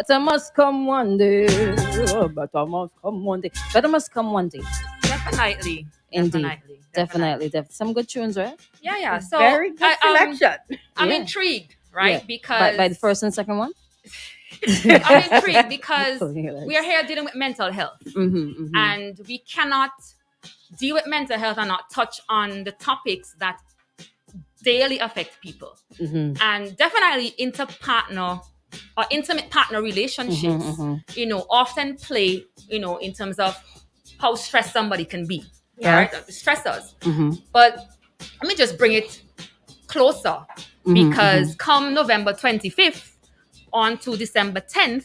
Better must come one day. Better must come one day. Better must come one day. Definitely. Indeed. Definitely. Some good tunes, right? Yeah. So Very good selection. I'm Yeah. intrigued, right? Yeah. Because by the first and second one? I'm intrigued because we are here dealing with mental health. And we cannot deal with mental health and not touch on the topics that daily affect people. And definitely interpartner or intimate partner relationships, often play, in terms of how stressed somebody can be. Right? Stressors. But let me just bring it closer because come November 25th on to December 10th,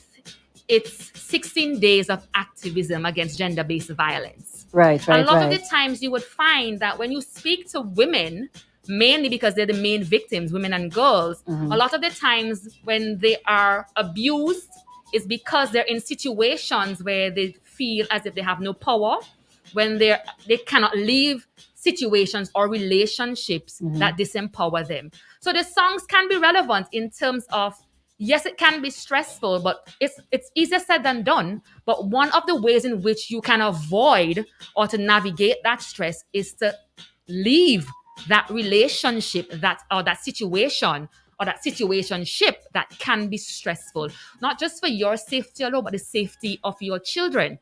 it's 16 days of activism against gender-based violence. Right. A lot of the times you would find that when you speak to women, mainly because they're the main victims, women and girls, a lot of the times when they are abused is because they're in situations where they feel as if they have no power, when they cannot leave situations or relationships that disempower them. So the songs can be relevant in terms of, yes, it can be stressful, but it's easier said than done. But one of the ways in which you can avoid or to navigate that stress is to leave that relationship or that situation or that situationship that can be stressful, not just for your safety alone, but the safety of your children.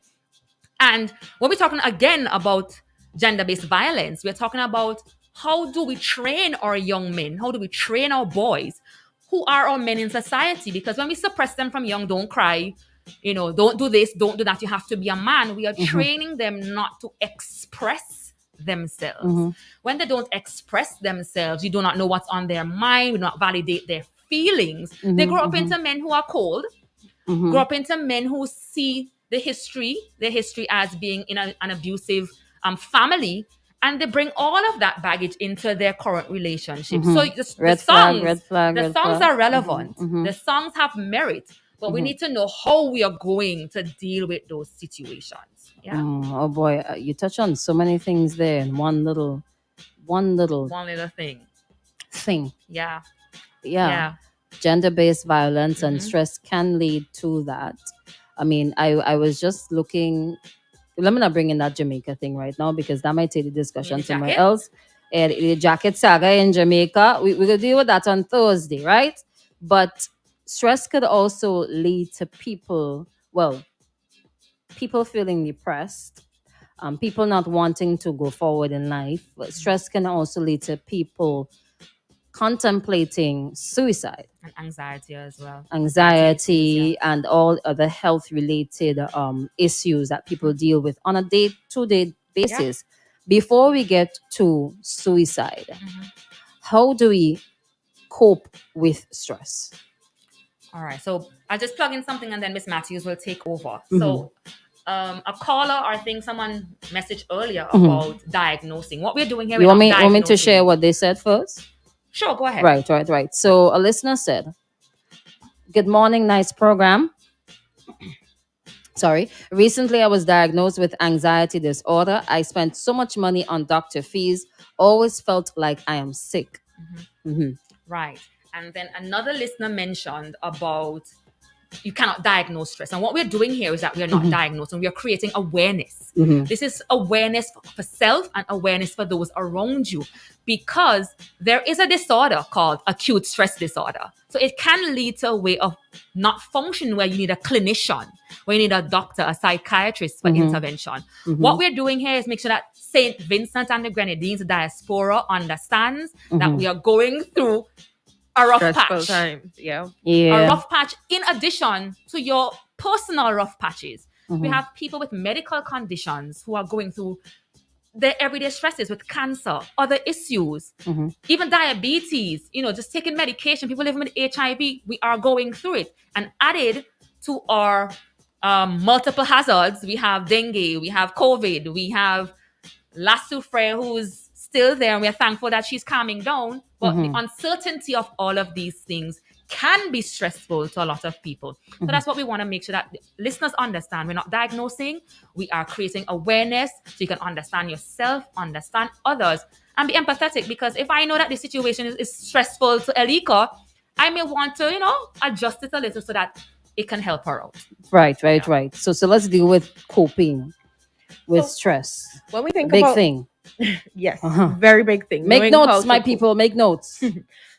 And when we're talking again about gender-based violence, we're talking about how do we train our young men? How do we train our boys? Who are our men in society? Because when we suppress them from young, don't cry, don't do this, don't do that, you have to be a man. We are training them not to express themselves. When they don't express themselves, you do not know what's on their mind, we do not validate their feelings. They grow up into men who are cold, grow up into men who see the history as being in an abusive family, and they bring all of that baggage into their current relationship. So the songs are relevant. The songs have merit, but we need to know how we are going to deal with those situations. Yeah. Oh boy, you touch on so many things there in one little thing. Yeah. Gender-based violence and stress can lead to that. I mean, I was just looking. Let me not bring in that Jamaica thing right now because that might take the discussion somewhere else. And the jacket saga in Jamaica, we're going to deal with that on Thursday, right? But stress could also lead to people feeling depressed, people not wanting to go forward in life. But stress can also lead to people contemplating suicide and anxiety as well. Anxiety and all other health related issues that people deal with on a day-to-day basis. Before we get to suicide, how do we cope with stress? All right, so I'll just plug in something and then Miss Matthews will take over. So a caller, or I think someone messaged earlier about diagnosing. What we're doing here, you want me to share what they said first? Sure, go ahead. Right. So a listener said, "Good morning, nice program. Sorry. Recently, I was diagnosed with anxiety disorder. I spent so much money on doctor fees. Always felt like I am sick." Right. And then another listener mentioned about you cannot diagnose stress. And what we're doing here is that we are not diagnosing. We are creating awareness. This is awareness for self and awareness for those around you, because there is a disorder called acute stress disorder. So it can lead to a way of not functioning where you need a clinician, where you need a doctor, a psychiatrist for intervention. What we're doing here is make sure that St. Vincent and the Grenadines diaspora understands that we are going through a rough patch. Times. Yeah. A rough patch in addition to your personal rough patches. We have people with medical conditions who are going through their everyday stresses with cancer, other issues, even diabetes, just taking medication. People living with HIV, we are going through it. And added to our multiple hazards, we have dengue, we have COVID, we have La Soufre, who's still there, and we're thankful that she's calming down. But the uncertainty of all of these things can be stressful to a lot of people. So that's what we want to make sure that listeners understand. We're not diagnosing. We are creating awareness so you can understand yourself, understand others, and be empathetic. Because if I know that the situation is stressful to ELLICA, I may want to, adjust it a little so that it can help her out. Right. Yeah. So let's deal with coping with So stress. when we think Big about thing. yes, Uh-huh. very big thing. Make knowing how notes, to my cope. people. Make notes.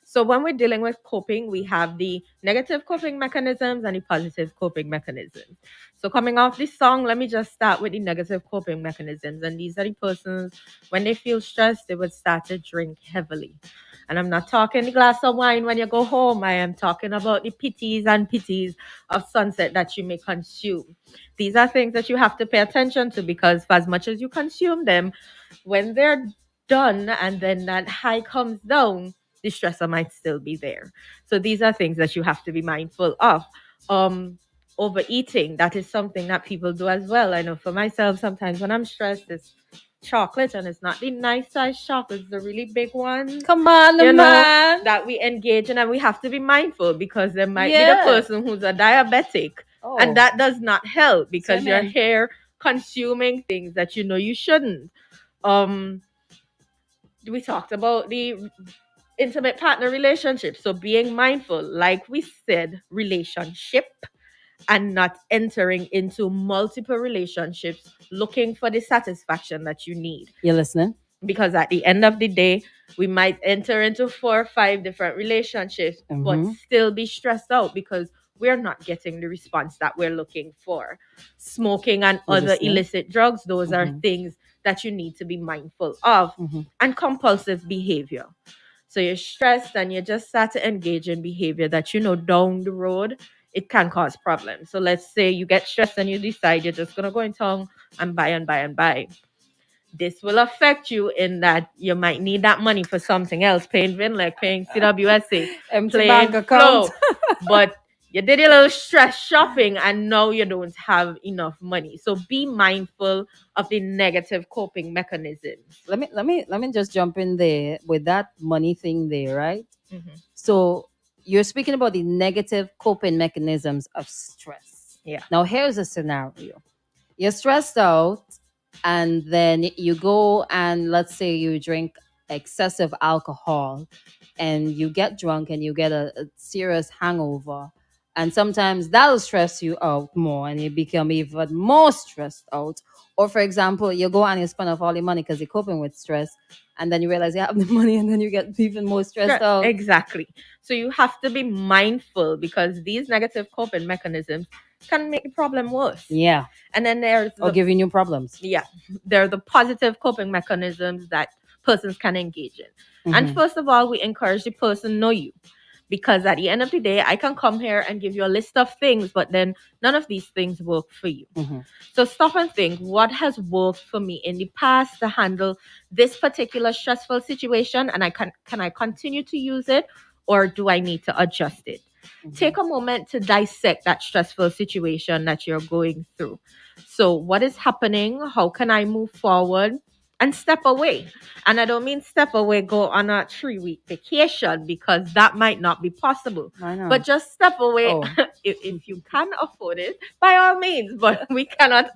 So when we're dealing with coping, we have the negative coping mechanisms and the positive coping mechanisms. So coming off this song, let me just start with the negative coping mechanisms. And these are the persons, when they feel stressed, they would start to drink heavily. And I'm not talking the glass of wine when you go home. I am talking about the pities and pities of sunset that you may consume. These are things that you have to pay attention to, because for as much as you consume them, when they're done and then that high comes down, the stressor might still be there. So these are things that you have to be mindful of. Overeating, that is something that people do as well. I know for myself, sometimes when I'm stressed, it's chocolate, and it's not the nice size chocolate, it's the really big ones. Come on, man. That we engage in, and we have to be mindful, because there might be the Yeah. person who's a diabetic, Oh. and that does not help, because Same you're in. here consuming things that you know you shouldn't. We talked about the intimate partner relationship. So being mindful, like we said, relationship, and not entering into multiple relationships looking for the satisfaction that you need. You listening? Because at the end of the day, we might enter into 4 or 5 different relationships, but still be stressed out because we're not getting the response that we're looking for. Smoking and other illicit drugs, those are things that you need to be mindful of. And compulsive behavior. So you're stressed and you just start to engage in behavior that you know down the road it can cause problems. So let's say you get stressed and you decide you're just gonna go in town and buy and buy and buy. This will affect you in that you might need that money for something else, paying Vinlec, paying CWSA, empty playing bank account. But you did a little stress shopping and now you don't have enough money. So be mindful of the negative coping mechanisms. Let me just jump in there with that money thing there, right? So you're speaking about the negative coping mechanisms of stress. Yeah. Now here's a scenario. You're stressed out, and then you go and let's say you drink excessive alcohol and you get drunk and you get a serious hangover, and sometimes that'll stress you out more and you become even more stressed out. Or for example, you go and you spend off all your money because you're coping with stress, and then you realize you have the money and then you get even more stressed out. Exactly. So you have to be mindful, because these negative coping mechanisms can make the problem worse. Yeah. And then there's or give you new problems. Yeah. There are the positive coping mechanisms that persons can engage in. And first of all, we encourage the person know you. Because at the end of the day, I can come here and give you a list of things, but then none of these things work for you. So stop and think, what has worked for me in the past to handle this particular stressful situation? And can I continue to use it, or do I need to adjust it? Take a moment to dissect that stressful situation that you're going through. So what is happening? How can I move forward? And step away. And I don't mean step away, go on a 3-week vacation, because that might not be possible. But just step away if you can afford it, by all means. But we cannot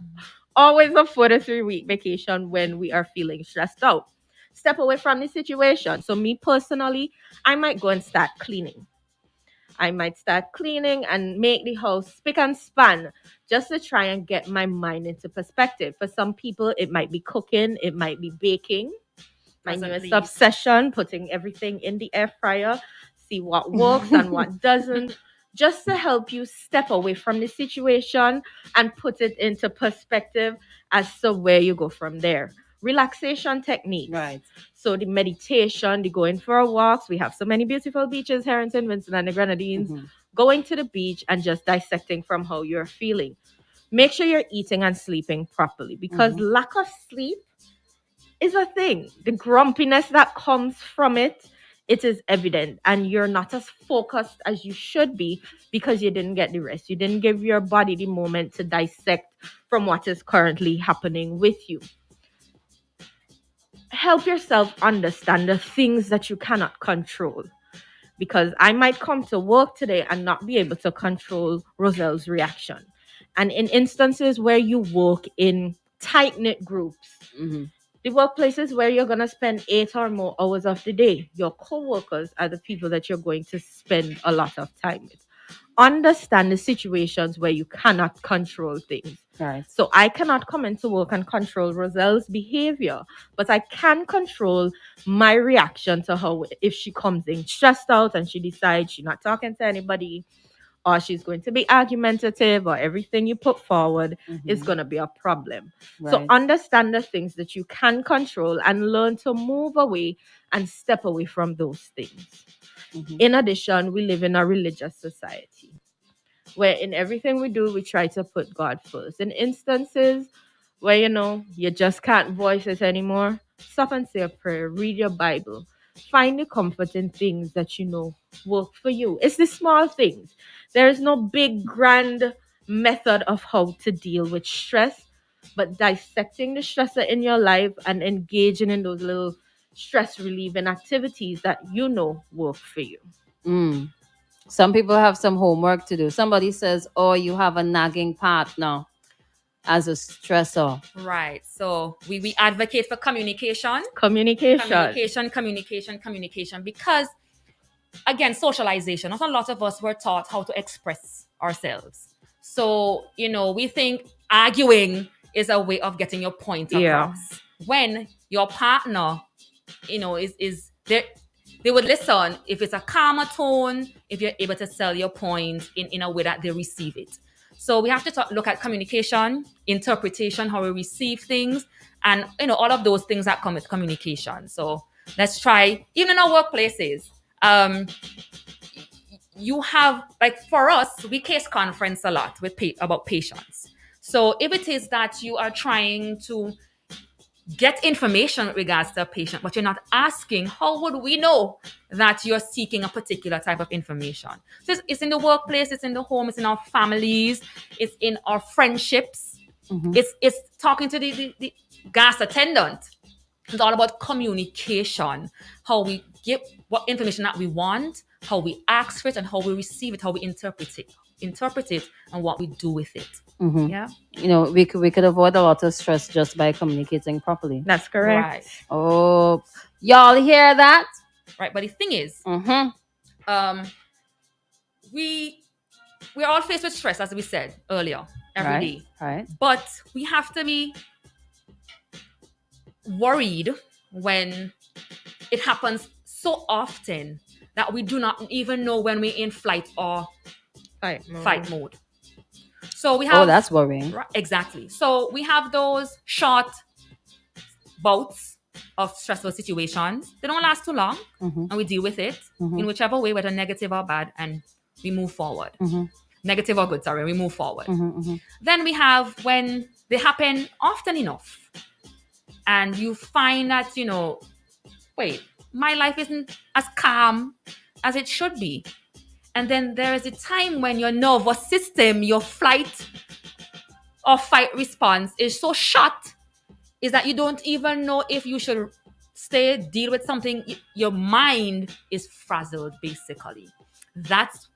always afford a 3-week vacation when we are feeling stressed out. Step away from the situation. So me personally, I might go and start cleaning. I might start cleaning and make the house spick and span, just to try and get my mind into perspective. For some people, it might be cooking, it might be baking. My newest obsession, putting everything in the air fryer, see what works and what doesn't, just to help you step away from the situation and put it into perspective as to where you go from there. Relaxation techniques. Right. So the meditation, the going for a walks. We have so many beautiful beaches here in St. Vincent and the Grenadines. Going to the beach and just dissecting from how you're feeling. Make sure you're eating and sleeping properly, because lack of sleep is a thing. The grumpiness that comes from it is evident, and you're not as focused as you should be because you didn't get the rest. You didn't give your body the moment to dissect from what is currently happening with you. Help yourself understand the things that you cannot control. Because I might come to work today and not be able to control Roselle's reaction. And in instances where you work in tight-knit groups, the workplaces where you're going to spend 8 or more hours of the day, your co-workers are the people that you're going to spend a lot of time with. understand the situations where you cannot control things. Right. So I cannot come into work and control Roselle's behavior, but I can control my reaction to her if she comes in stressed out and she decides she's not talking to anybody, or she's going to be argumentative, or everything you put forward is going to be a problem. Right. So understand the things that you can control and learn to move away and step away from those things. In addition, we live in a religious society where in everything we do, we try to put God first. In instances where, you just can't voice it anymore, stop and say a prayer, read your Bible, find the comfort in things that work for you. It's the small things. There is no big, grand method of how to deal with stress, but dissecting the stressor in your life and engaging in those little stress relieving activities that work for you. Some people have some homework to do. Somebody says, oh, you have a nagging partner as a stressor. Right. So we advocate for communication. Communication. Because, again, socialization. Not a lot of us were taught how to express ourselves. So, we think arguing is a way of getting your point across. When your partner, is there, they would listen if it's a calmer tone, if you're able to sell your point in a way that they receive it. So we have to look at communication, interpretation, how we receive things, and all of those things that come with communication. So let's try, even in our workplaces, you have, like, for us, we case conference a lot about patients. So if it is that you are trying to get information with regards to a patient, but you're not asking, how would we know that you're seeking a particular type of information? So it's in the workplace, it's in the home, it's in our families, it's in our friendships. It's talking to the gas attendant. It's all about communication, how we give what information that we want, how we ask for it, and how we receive it, how we interpret it, and what we do with it. Yeah. We could avoid a lot of stress just by communicating properly. That's correct. Right. Oh, y'all hear that? Right. But the thing is, we're all faced with stress, as we said earlier, every day. Right. But we have to be worried when it happens so often that we do not even know when we're in flight or fight mode. So we have. Oh, that's worrying. Exactly. So we have those short bouts of stressful situations. They don't last too long, and we deal with it in whichever way, whether negative or bad, and we move forward. Negative or good, sorry, we move forward. Then we have when they happen often enough, and you find that, wait, my life isn't as calm as it should be. And then there is a time when your nervous system, your flight or fight response is so short, is that you don't even know if you should deal with something. Your mind is frazzled, basically. That's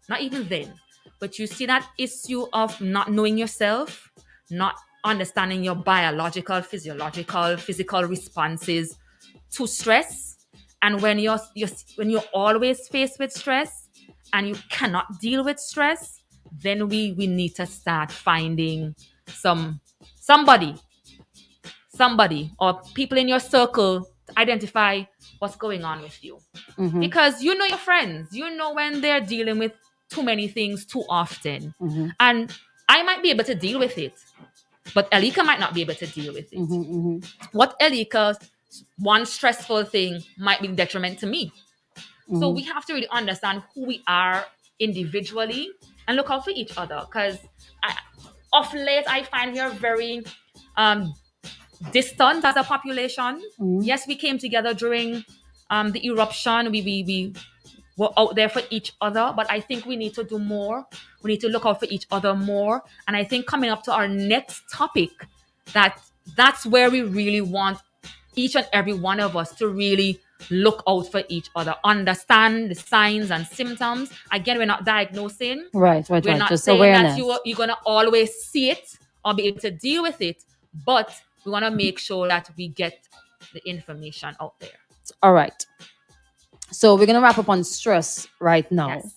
not even then. But you see that issue of not knowing yourself, not understanding your biological, physiological, physical responses to stress. And when you're always faced with stress and you cannot deal with stress, then we need to start finding somebody or people in your circle to identify what's going on with you. Because you know your friends, when they're dealing with too many things too often. And I might be able to deal with it, but ELLICA might not be able to deal with it. What ELLICA's one stressful thing might be detriment to me. So we have to really understand who we are individually and look out for each other. Because of late, I find we are very distant as a population. Yes, we came together during the eruption. We were out there for each other, but I think we need to do more. We need to look out for each other more. And I think coming up to our next topic, that's where we really want each and every one of us to really look out for each other, understand the signs and symptoms. Again, we're not diagnosing. We're not just saying awareness. that you're going to always see it or be able to deal with it, but we want to make sure that we get the information out there. All right. So we're going to wrap up on stress right now. Yes.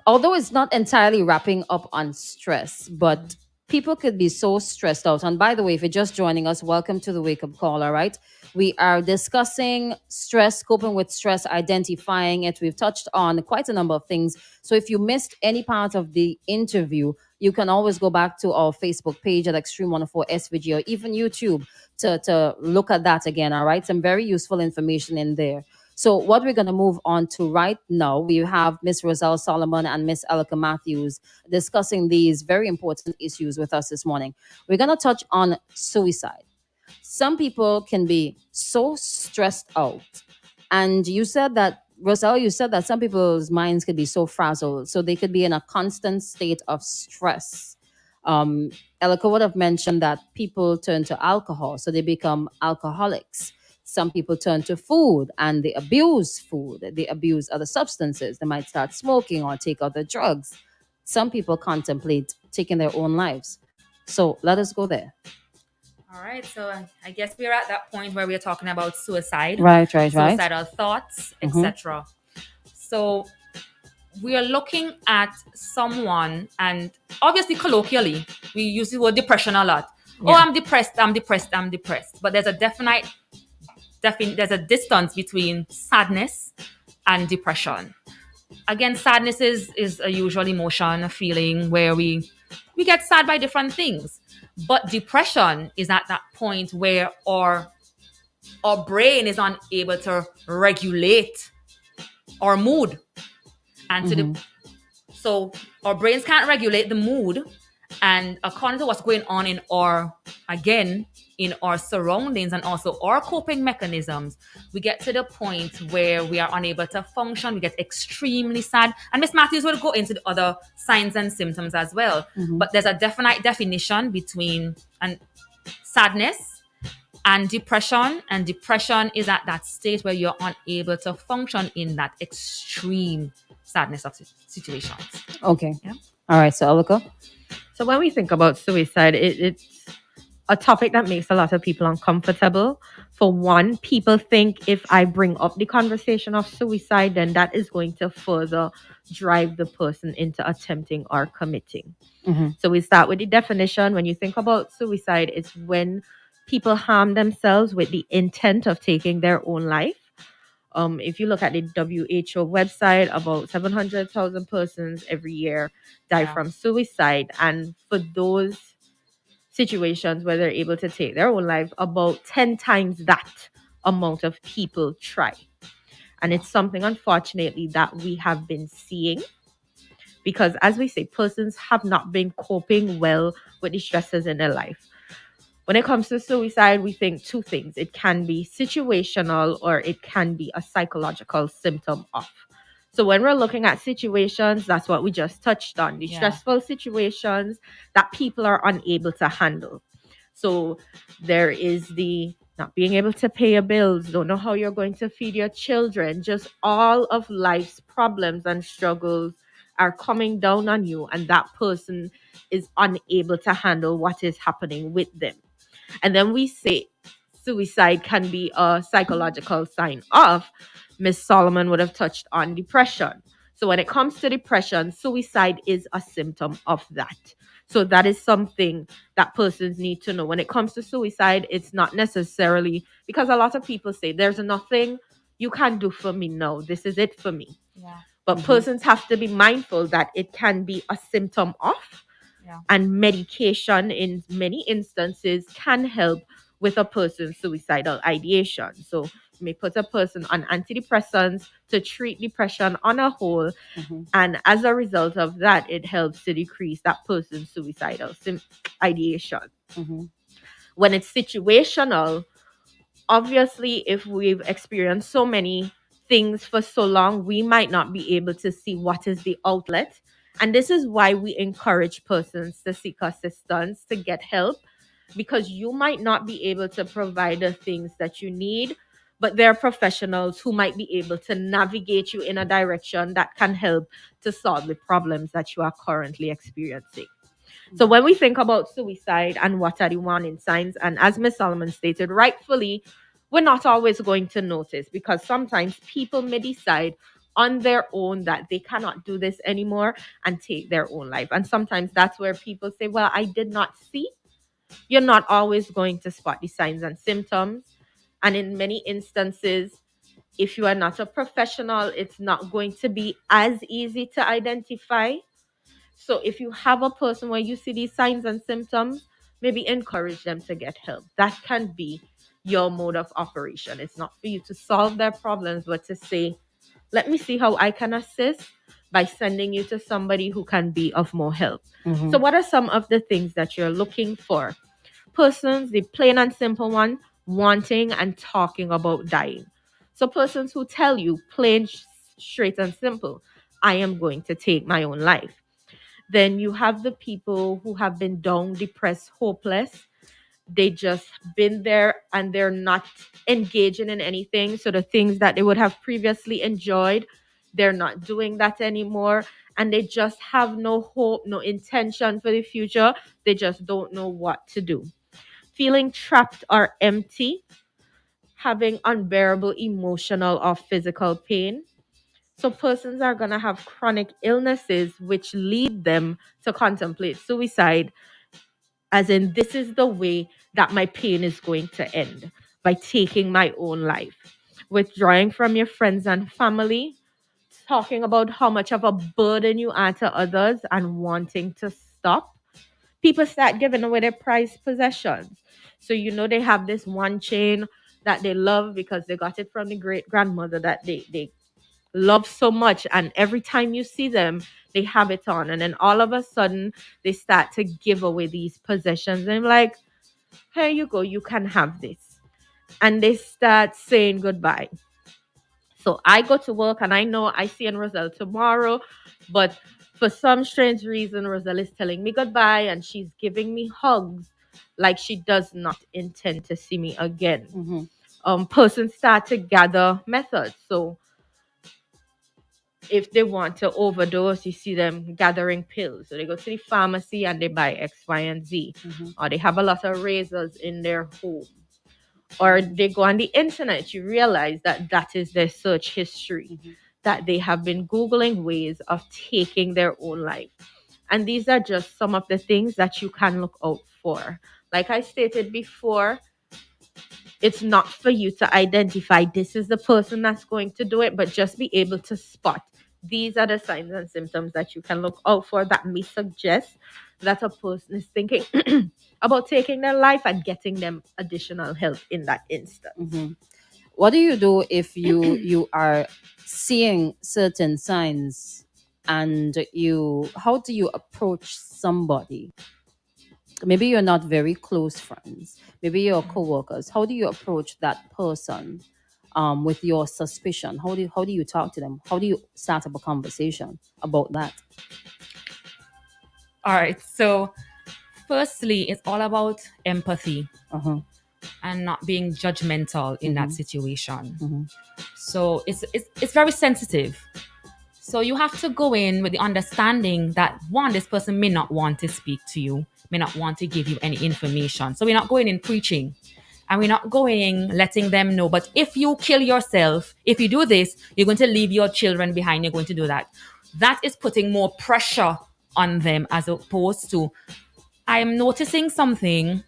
although it's not entirely wrapping up on stress, but people could be so stressed out. And by the way, if you're just joining us, welcome to the Wake Up Call. All right. We are discussing stress, coping with stress, identifying it. We've touched on quite a number of things. So if you missed any part of the interview, you can always go back to our Facebook page at Extreme 104 SVG or even YouTube to look at that again. All right. Some very useful information in there. So what we're going to move on to right now, we have Miss Roselle Solomon and Miss ELLICA Matthews discussing these very important issues with us this morning. We're going to touch on suicide. Some people can be so stressed out. And you said that, Roselle, you said that some people's minds could be so frazzled. So they could be in a constant state of stress. ELLICA would have mentioned that people turn to alcohol, so they become alcoholics. Some people turn to food and they abuse food. They abuse other substances. They might start smoking or take other drugs. Some people contemplate taking their own lives. So let us go there. All right. So I guess we're at that point where we're talking about suicide. Right. Suicidal thoughts, etc. So we are looking at someone, and obviously colloquially, we use the word depression a lot. Yeah. Oh, I'm depressed. But there's a there's a distance between sadness and depression. Again, sadness is a usual emotion, a feeling where we get sad by different things. But depression is at that point where our brain is unable to regulate our mood. And so our brains can't regulate the mood. And according to what's going on in our surroundings and also our coping mechanisms, we get to the point where we are unable to function. We get extremely sad. And Miss Matthews will go into the other signs and symptoms as well. But there's a definite definition between sadness and depression. And depression is at that state where you're unable to function in that extreme sadness of situations. Okay. Yeah. All right. So, ELLICA? So when we think about suicide, it's a topic that makes a lot of people uncomfortable. For one, people think if I bring up the conversation of suicide, then that is going to further drive the person into attempting or committing. So we start with the definition. When you think about suicide, it's when people harm themselves with the intent of taking their own life. If you look at the WHO website, about 700,000 persons every year die from suicide. And for those situations where they're able to take their own life, about 10 times that amount of people try. And it's something, unfortunately, that we have been seeing. Because as we say, persons have not been coping well with the stresses in their life. When it comes to suicide, we think two things. It can be situational or it can be a psychological symptom of. So when we're looking at situations, that's what we just touched on. The stressful situations that people are unable to handle. So there is the not being able to pay your bills, don't know how you're going to feed your children. Just all of life's problems and struggles are coming down on you, and that person is unable to handle what is happening with them. And then we say suicide can be a psychological sign of. Miss Solomon would have touched on depression. So when it comes to depression, suicide is a symptom of that. So that is something that persons need to know. When it comes to suicide, it's not necessarily, because a lot of people say there's nothing you can do for me now. This is it for me. Yeah. But persons have to be mindful that it can be a symptom of. Yeah. And medication in many instances can help with a person's suicidal ideation. So you may put a person on antidepressants to treat depression on a whole. And as a result of that, it helps to decrease that person's suicidal ideation. When it's situational, obviously, if we've experienced so many things for so long, we might not be able to see what is the outlet. And this is why we encourage persons to seek assistance, to get help, because you might not be able to provide the things that you need, but there are professionals who might be able to navigate you in a direction that can help to solve the problems that you are currently experiencing. So when we think about suicide and what are the warning signs, and as Ms. Solomon stated, rightfully, we're not always going to notice, because sometimes people may decide on their own that they cannot do this anymore and take their own life. And sometimes that's where people say, well, I did not see. You're not always going to spot the signs and symptoms. And in many instances, if you are not a professional, it's not going to be as easy to identify. So if you have a person where you see these signs and symptoms, maybe encourage them to get help. That can be your mode of operation. It's not for you to solve their problems, but to say, let me see how I can assist by sending you to somebody who can be of more help. Mm-hmm. So what are some of the things that you're looking for? Persons, the plain and simple one, wanting and talking about dying. So persons who tell you plain, straight and simple, I am going to take my own life. Then you have the people who have been down, depressed, hopeless. They just been there and they're not engaging in anything. So the things that they would have previously enjoyed, they're not doing that anymore. And they just have no hope, no intention for the future. They just don't know what to do. Feeling trapped or empty, having unbearable emotional or physical pain. So persons are going to have chronic illnesses which lead them to contemplate suicide, as in, this is the way that my pain is going to end, by taking my own life. Withdrawing from your friends and family, talking about how much of a burden you are to others and wanting to stop. People start giving away their prized possessions. So, they have this one chain that they love because they got it from the great grandmother that they love so much. And every time you see them, they have it on. And then all of a sudden, they start to give away these possessions. And I'm like, here you go, you can have this. And they start saying goodbye. So I go to work and I know I see Roselle tomorrow, but for some strange reason, Roselle is telling me goodbye and she's giving me hugs like she does not intend to see me again. Mm-hmm. Persons start to gather methods. So if they want to overdose, you see them gathering pills. So they go to the pharmacy and they buy X, Y, and Z. Mm-hmm. Or they have a lot of razors in their home. Or they go on the internet. You realize that that is their search history, Mm-hmm. that they have been Googling ways of taking their own life. And these are just some of the things that you can look out for. Like I stated before, it's not for you to identify this is the person that's going to do it, but just be able to spot. These are the signs and symptoms that you can look out for that may suggest that a person is thinking about taking their life and getting them additional help in that instance. Mm-hmm. What do you do if you are seeing certain signs and how do you approach somebody? Maybe you're not very close friends. Maybe you're co-workers. How do you approach that person with your suspicion? How do you talk to them? How do you start up a conversation about that? All right. So, firstly, it's all about empathy Uh-huh. and not being judgmental in that Mm-hmm. situation. Mm-hmm. So it's very sensitive. So you have to go in with the understanding that one, this person may not want to speak to you, may not want to give you any information. So we're not going in preaching and we're not going letting them know. But if you kill yourself, if you do this, you're going to leave your children behind. You're going to do that. That is putting more pressure on them as opposed to, I am noticing something.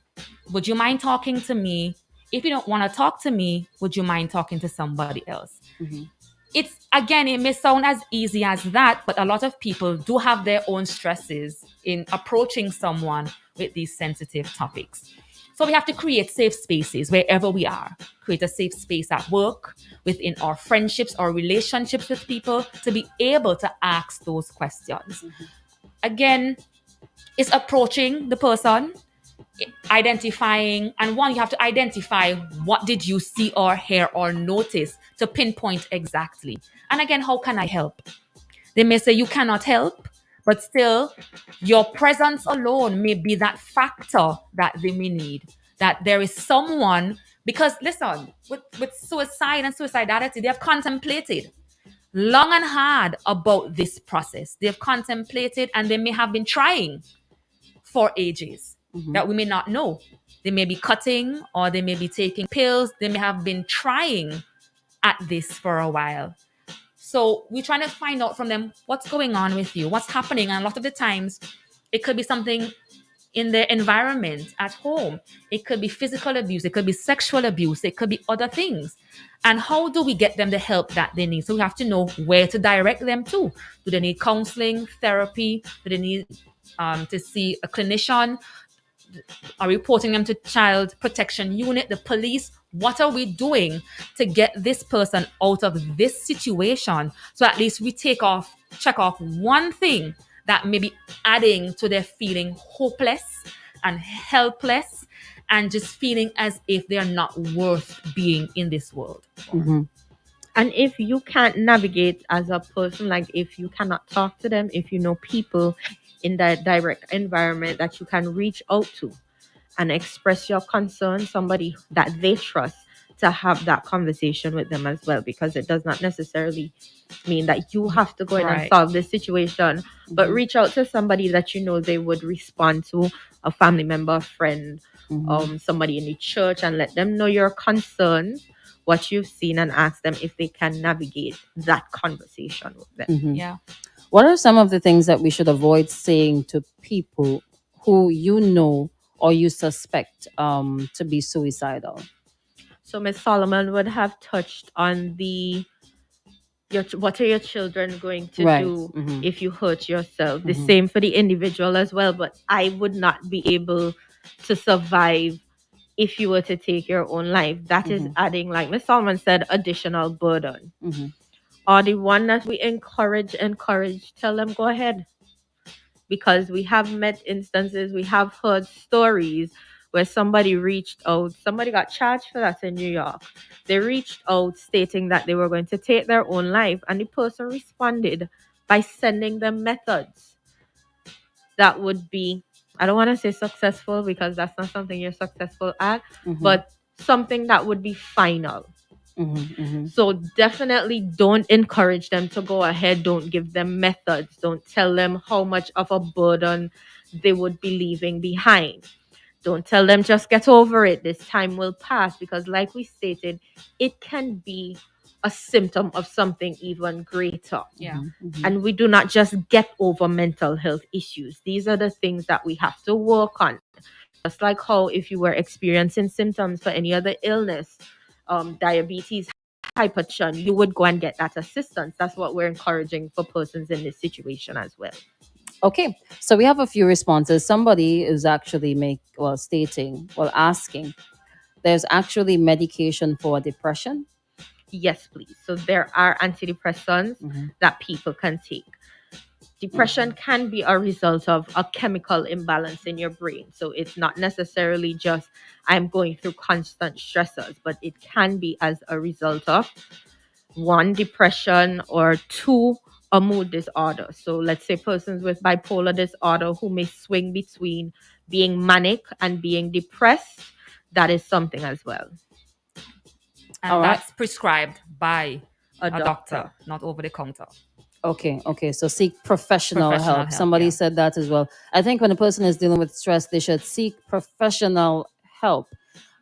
Would you mind talking to me? If you don't want to talk to me, would you mind talking to somebody else? Mm-hmm. It may sound as easy as that, but a lot of people do have their own stresses in approaching someone with these sensitive topics. So we have to create safe spaces wherever we are. Create a safe space at work, within our friendships or relationships with people to be able to ask those questions. Mm-hmm. Again, it's approaching the person, identifying, and one, you have to identify what did you see or hear or notice to pinpoint exactly. And again, how can I help? They may say you cannot help, but still your presence alone may be that factor that they may need, that there is someone, because listen, with suicide and suicidality, they have contemplated long and hard about this process. They've contemplated and they may have been trying for ages. Mm-hmm. That we may not know. They may be cutting or they may be taking pills. They may have been trying at this for a while. So we're trying to find out from them what's going on with you, what's happening. And a lot of the times it could be something in their environment at home. It could be physical abuse, it could be sexual abuse, it could be other things. And how do we get them the help that they need? So we have to know where to direct them to. Do they need counseling, therapy? Do they need to see a clinician? Are we reporting them to child protection unit, the police? What are we doing to get this person out of this situation? So at least we check off one thing that may be adding to their feeling hopeless and helpless and just feeling as if they're not worth being in this world. Mm-hmm. And if you can't navigate as a person, like if you cannot talk to them, if you know people in that direct environment that you can reach out to and express your concern, somebody that they trust, to have that conversation with them as well, because it does not necessarily mean that you have to go in and solve this situation, but reach out to somebody that you know they would respond to, a family member, a friend, somebody in the church, and let them know your concerns, what you've seen, and ask them if they can navigate that conversation with them. Yeah. What are some of the things that we should avoid saying to people who you know or you suspect to be suicidal? So Ms. Solomon would have touched on what are your children going to do if you hurt yourself? The same for the individual as well, but I would not be able to survive if you were to take your own life. That is adding, like Ms. Solomon said, additional burden. Or the one that we encourage, tell them go ahead. Because we have met instances, we have heard stories where somebody reached out, somebody got charged for that in New York. They reached out stating that they were going to take their own life, and the person responded by sending them methods that would be, I don't want to say successful because that's not something you're successful at, but something that would be final. So definitely don't encourage them to go ahead. Don't give them methods. Don't tell them how much of a burden they would be leaving behind. Don't tell them just get over it. This time will pass, because like we stated, it can be a symptom of something even greater. Yeah. And we do not just get over mental health issues. These are the things that we have to work on. Just like how if you were experiencing symptoms for any other illness, diabetes, hypertension, you would go and get that assistance. That's what we're encouraging for persons in this situation as well. Okay, so we have a few responses. Somebody is actually asking, there's actually medication for depression. Yes, please. So there are antidepressants that people can take. Depression can be a result of a chemical imbalance in your brain. So it's not necessarily just I'm going through constant stressors, but it can be as a result of one, depression, or two, a mood disorder. So let's say persons with bipolar disorder who may swing between being manic and being depressed. That is something as well. And that's prescribed by a doctor, not over the counter. Okay. So seek professional help. Somebody said that as well. I think when a person is dealing with stress, they should seek professional help.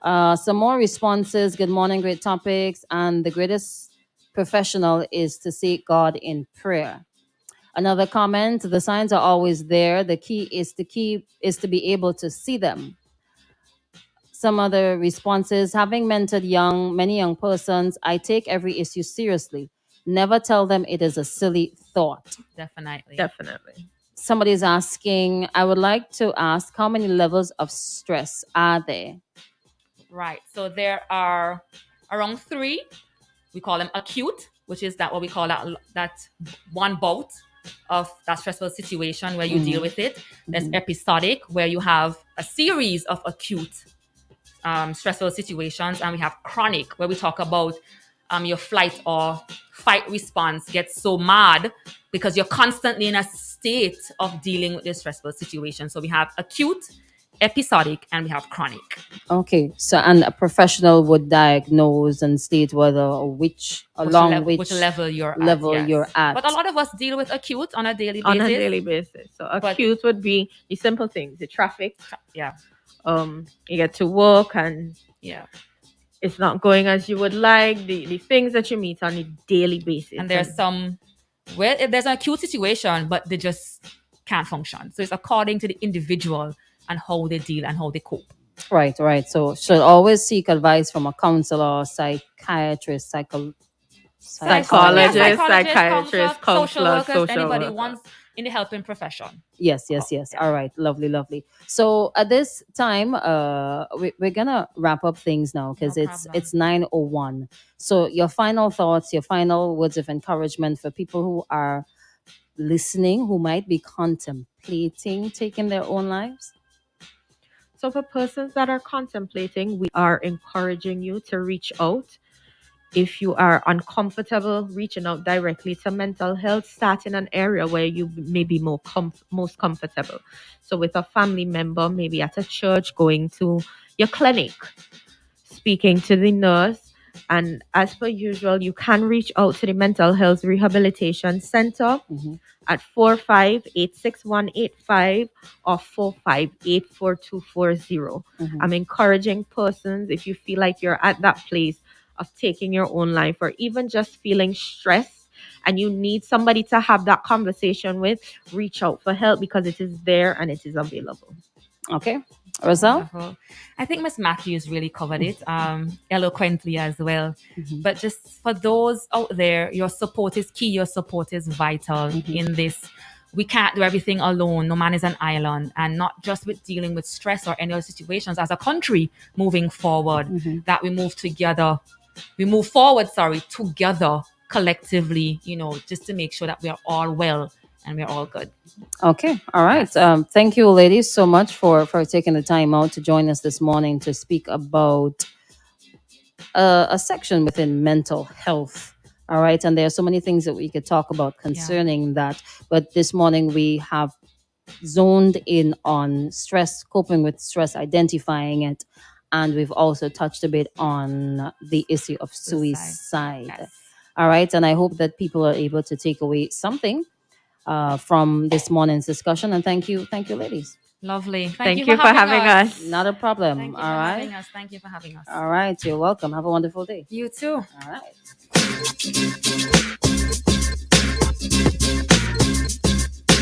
Some more responses. Good morning, great topics. And the greatest professional is to seek God in prayer. Another comment, the signs are always there. The key is to be able to see them. Some other responses, having mentored many young persons, I take every issue seriously. Never tell them it is a silly thought. Definitely. Somebody's asking, I would like to ask, how many levels of stress are there? Right. So there are around 3. We call them acute, which is that what we call that one bout of that stressful situation where you deal with it. There's episodic, where you have a series of acute stressful situations, and we have chronic, where we talk about your flight or fight response gets so mad because you're constantly in a state of dealing with this stressful situation. So we have acute, episodic, and we have chronic. Okay, so and a professional would diagnose and state which level you're at. But a lot of us deal with acute on a daily basis. So acute would be the simple things, the traffic. Yeah. You get to work and it's not going as you would like, the things that you meet on a daily basis. And there's some where there's an acute situation, but they just can't function. So it's according to the individual and how they deal and how they cope. Right, right. So should always seek advice from a counselor, psychiatrist, psychologist, psychiatrist, social counselor, workers, social anybody worker. wants in the helping profession. Yes, yes, yes. All right, lovely, lovely. So at this time, we're gonna wrap up things now because No it's problem. 9:01. So your final thoughts, your final words of encouragement for people who are listening, who might be contemplating taking their own lives. So for persons that are contemplating, we are encouraging you to reach out. If you are uncomfortable reaching out directly to mental health, start in an area where you may be most comfortable. So with a family member, maybe at a church, going to your clinic, speaking to the nurse. And as per usual, you can reach out to the Mental Health Rehabilitation Center at 4586185 or 4584240. I'm encouraging persons, if you feel like you're at that place of taking your own life or even just feeling stressed and you need somebody to have that conversation with, reach out for help because it is there and it is available. Okay. Roselle? Wonderful. I think Miss Matthews really covered it eloquently as well. But just for those out there, your support is key. Your support is vital in this. We can't do everything alone. No man is an island. And not just with dealing with stress or any other situations. As a country moving forward, that we move together. We move forward, together, collectively, just to make sure that we are all well and we're all good. Okay. All right. Thank you, ladies, so much for taking the time out to join us this morning to speak about a section within mental health. All right. And there are so many things that we could talk about concerning that. But this morning we have zoned in on stress, coping with stress, identifying it. And we've also touched a bit on the issue of suicide. Yes. All right. And I hope that people are able to take away something from this morning's discussion. And thank you, ladies. Lovely. Thank you for having us. Not a problem. Thank you All for right. having us. Thank you for having us. All right. You're welcome. Have a wonderful day. You too. All right.